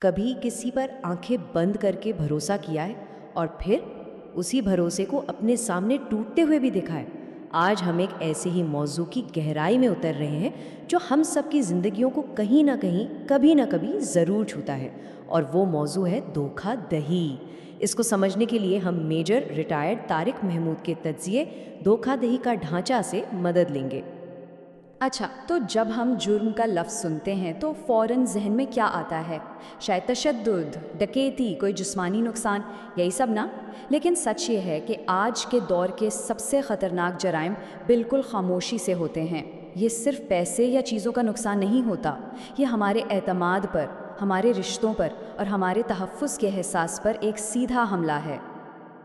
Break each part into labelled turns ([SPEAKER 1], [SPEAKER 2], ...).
[SPEAKER 1] کبھی کسی پر آنکھیں بند کر کے بھروسہ کیا ہے اور پھر اسی بھروسے کو اپنے سامنے ٹوٹتے ہوئے بھی دیکھا ہے؟ آج ہم ایک ایسے ہی موضوع کی گہرائی میں اتر رہے ہیں جو ہم سب کی زندگیوں کو کہیں نہ کہیں کبھی نہ کبھی ضرور چھوتا ہے، اور وہ موضوع ہے دھوکہ دہی۔ اس کو سمجھنے کے لیے ہم میجر ریٹائرڈ طارق محمود کے تجزیے دھوکہ دہی کا ڈھانچہ سے مدد لیں گے۔
[SPEAKER 2] اچھا، تو جب ہم جرم کا لفظ سنتے ہیں تو فوراً ذہن میں کیا آتا ہے؟ شاید تشدد، ڈکیتی، کوئی جسمانی نقصان، یہی سب نا؟ لیکن سچ یہ ہے کہ آج کے دور کے سب سے خطرناک جرائم بالکل خاموشی سے ہوتے ہیں۔ یہ صرف پیسے یا چیزوں کا نقصان نہیں ہوتا، یہ ہمارے اعتماد پر، ہمارے رشتوں پر اور ہمارے تحفظ کے احساس پر ایک سیدھا حملہ ہے۔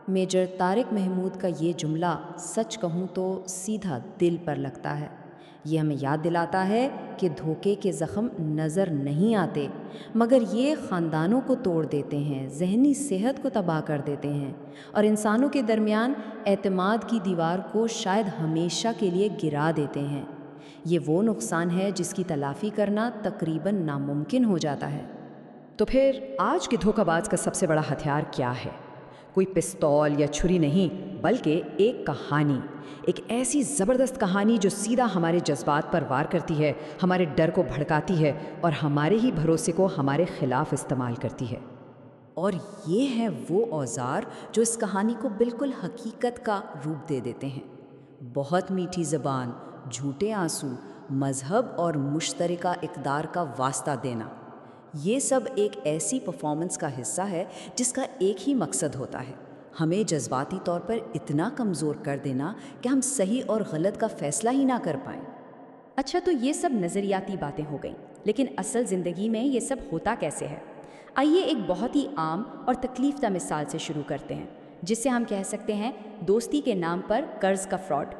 [SPEAKER 1] میجر طارق محمود کا یہ جملہ سچ کہوں تو سیدھا دل پر لگتا ہے۔ یہ ہمیں یاد دلاتا ہے کہ دھوکے کے زخم نظر نہیں آتے، مگر یہ خاندانوں کو توڑ دیتے ہیں، ذہنی صحت کو تباہ کر دیتے ہیں، اور انسانوں کے درمیان اعتماد کی دیوار کو شاید ہمیشہ کے لیے گرا دیتے ہیں۔ یہ وہ نقصان ہے جس کی تلافی کرنا تقریباً ناممکن ہو جاتا ہے۔
[SPEAKER 2] تو پھر آج کے دھوکہ باز کا سب سے بڑا ہتھیار کیا ہے؟ کوئی پستول یا چھری نہیں، بلکہ ایک کہانی، ایک ایسی زبردست کہانی جو سیدھا ہمارے جذبات پر وار کرتی ہے، ہمارے ڈر کو بھڑکاتی ہے اور ہمارے ہی بھروسے کو ہمارے خلاف استعمال کرتی ہے۔
[SPEAKER 1] اور یہ ہیں وہ اوزار جو اس کہانی کو بالکل حقیقت کا روپ دے دیتے ہیں۔ بہت میٹھی زبان، جھوٹے آنسو، مذہب اور مشترکہ اقدار کا واسطہ دینا، یہ سب ایک ایسی پرفارمنس کا حصہ ہے جس کا ایک ہی مقصد ہوتا ہے: ہمیں جذباتی طور پر اتنا کمزور کر دینا کہ ہم صحیح اور غلط کا فیصلہ ہی نہ کر پائیں۔
[SPEAKER 2] اچھا، تو یہ سب نظریاتی باتیں ہو گئیں، لیکن اصل زندگی میں یہ سب ہوتا کیسے ہے؟ آئیے ایک بہت ہی عام اور تکلیف دہ مثال سے شروع کرتے ہیں، جس سے ہم کہہ سکتے ہیں دوستی کے نام پر قرض کا فراڈ۔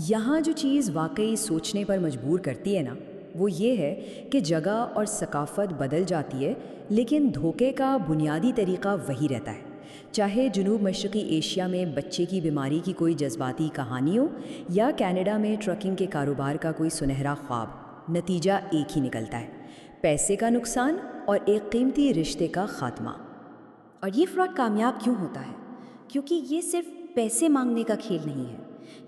[SPEAKER 1] یہاں جو چیز واقعی سوچنے پر مجبور کرتی ہے نا، وہ یہ ہے کہ جگہ اور ثقافت بدل جاتی ہے، لیکن دھوکے کا بنیادی طریقہ وہی رہتا ہے۔ چاہے جنوب مشرقی ایشیا میں بچے کی بیماری کی کوئی جذباتی کہانی ہو، یا کینیڈا میں ٹرکنگ کے کاروبار کا کوئی سنہرا خواب، نتیجہ ایک ہی نکلتا ہے: پیسے کا نقصان اور ایک قیمتی رشتے کا خاتمہ۔ اور یہ فراڈ کامیاب کیوں ہوتا ہے؟ کیونکہ یہ صرف پیسے مانگنے کا کھیل نہیں ہے،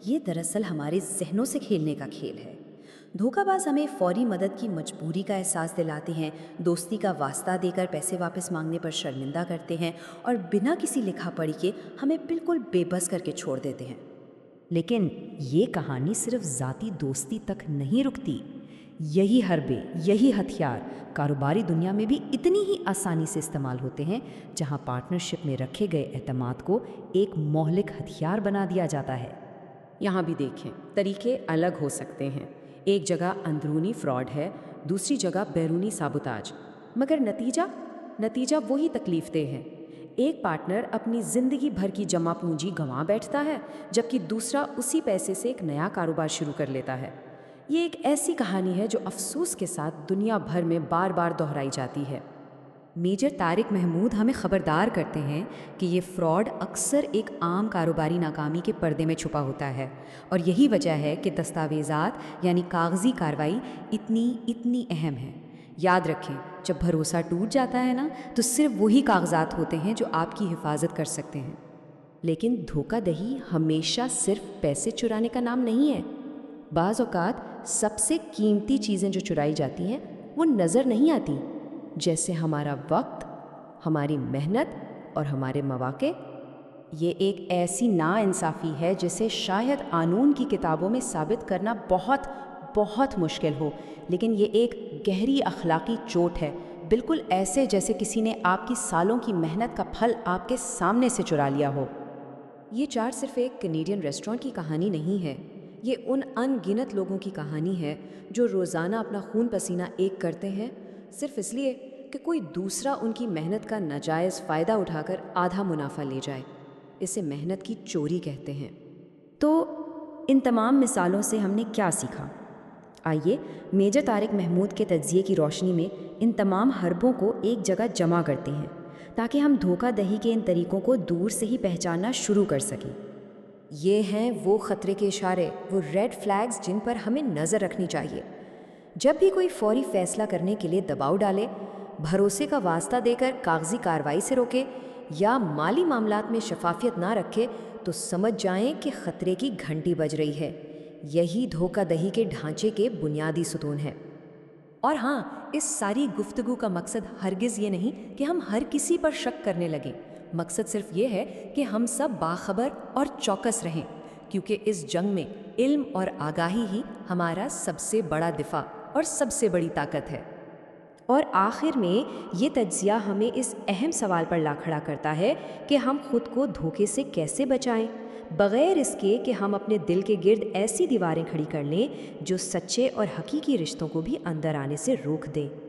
[SPEAKER 1] یہ دراصل ہمارے ذہنوں سے کھیلنے کا کھیل ہے۔ دھوکہ باز ہمیں فوری مدد کی مجبوری کا احساس دلاتے ہیں، دوستی کا واسطہ دے کر پیسے واپس مانگنے پر شرمندہ کرتے ہیں، اور بنا کسی لکھا پڑھی کے ہمیں بالکل بے بس کر کے چھوڑ دیتے ہیں۔ لیکن یہ کہانی صرف ذاتی دوستی تک نہیں رکتی۔ یہی حربے، یہی ہتھیار کاروباری دنیا میں بھی اتنی ہی آسانی سے استعمال ہوتے ہیں، جہاں پارٹنرشپ میں رکھے گئے اعتماد کو ایک مہلک ہتھیار بنا دیا جاتا ہے۔ یہاں بھی دیکھیں، طریقے الگ ہو سکتے ہیں۔ ایک جگہ اندرونی فراڈ ہے، دوسری جگہ بیرونی سابوتاج، مگر نتیجہ وہی تکلیف دہ ہے۔ ایک پارٹنر اپنی زندگی بھر کی جمع پونجی گنوا بیٹھتا ہے، جبکہ دوسرا اسی پیسے سے ایک نیا کاروبار شروع کر لیتا ہے۔ یہ ایک ایسی کہانی ہے جو افسوس کے ساتھ دنیا بھر میں بار بار دہرائی جاتی ہے۔ میجر طارق محمود ہمیں خبردار کرتے ہیں کہ یہ فراڈ اکثر ایک عام کاروباری ناکامی کے پردے میں چھپا ہوتا ہے، اور یہی وجہ ہے کہ دستاویزات یعنی کاغذی کارروائی اتنی اہم ہے۔ یاد رکھیں، جب بھروسہ ٹوٹ جاتا ہے نا، تو صرف وہی کاغذات ہوتے ہیں جو آپ کی حفاظت کر سکتے ہیں۔ لیکن دھوکہ دہی ہمیشہ صرف پیسے چرانے کا نام نہیں ہے۔ بعض اوقات سب سے قیمتی چیزیں جو چرائی جاتی ہیں وہ نظر نہیں آتی، جیسے ہمارا وقت، ہماری محنت اور ہمارے مواقع۔ یہ ایک ایسی ناانصافی ہے جسے شاید قانون کی کتابوں میں ثابت کرنا بہت بہت مشکل ہو، لیکن یہ ایک گہری اخلاقی چوٹ ہے، بالکل ایسے جیسے کسی نے آپ کی سالوں کی محنت کا پھل آپ کے سامنے سے چرا لیا ہو۔ یہ چار صرف ایک کینیڈین ریسٹورانٹ کی کہانی نہیں ہے، یہ ان ان گنت لوگوں کی کہانی ہے جو روزانہ اپنا خون پسینہ ایک کرتے ہیں، صرف اس لیے کہ کوئی دوسرا ان کی محنت کا ناجائز فائدہ اٹھا کر آدھا منافع لے جائے۔ اسے محنت کی چوری کہتے ہیں۔ تو ان تمام مثالوں سے ہم نے کیا سیکھا؟ آئیے میجر طارق محمود کے تجزیے کی روشنی میں ان تمام حربوں کو ایک جگہ جمع کرتے ہیں، تاکہ ہم دھوکہ دہی کے ان طریقوں کو دور سے ہی پہچاننا شروع کر سکیں۔ یہ ہیں وہ خطرے کے اشارے، وہ ریڈ فلیگز جن پر ہمیں نظر رکھنی چاہیے۔ جب بھی کوئی فوری فیصلہ کرنے کے لیے دباؤ ڈالے، بھروسے کا واسطہ دے کر کاغذی کارروائی سے روکے یا مالی معاملات میں شفافیت نہ رکھے تو سمجھ جائیں کہ خطرے کی گھنٹی بج رہی ہے۔ یہی دھوکہ دہی کے ڈھانچے کے بنیادی ستون ہیں۔ اور ہاں، اس ساری گفتگو کا مقصد ہرگز یہ نہیں کہ ہم ہر کسی پر شک کرنے لگیں۔ مقصد صرف یہ ہے کہ ہم سب باخبر اور چوکس رہیں، کیونکہ اس جنگ میں علم اور آگاہی ہی ہمارا سب سے بڑا دفاع اور سب سے بڑی طاقت ہے۔
[SPEAKER 2] اور آخر میں یہ تجزیہ ہمیں اس اہم سوال پر لا کھڑا کرتا ہے کہ ہم خود کو دھوکے سے کیسے بچائیں، بغیر اس کے کہ ہم اپنے دل کے گرد ایسی دیواریں کھڑی کر لیں جو سچے اور حقیقی رشتوں کو بھی اندر آنے سے روک دیں۔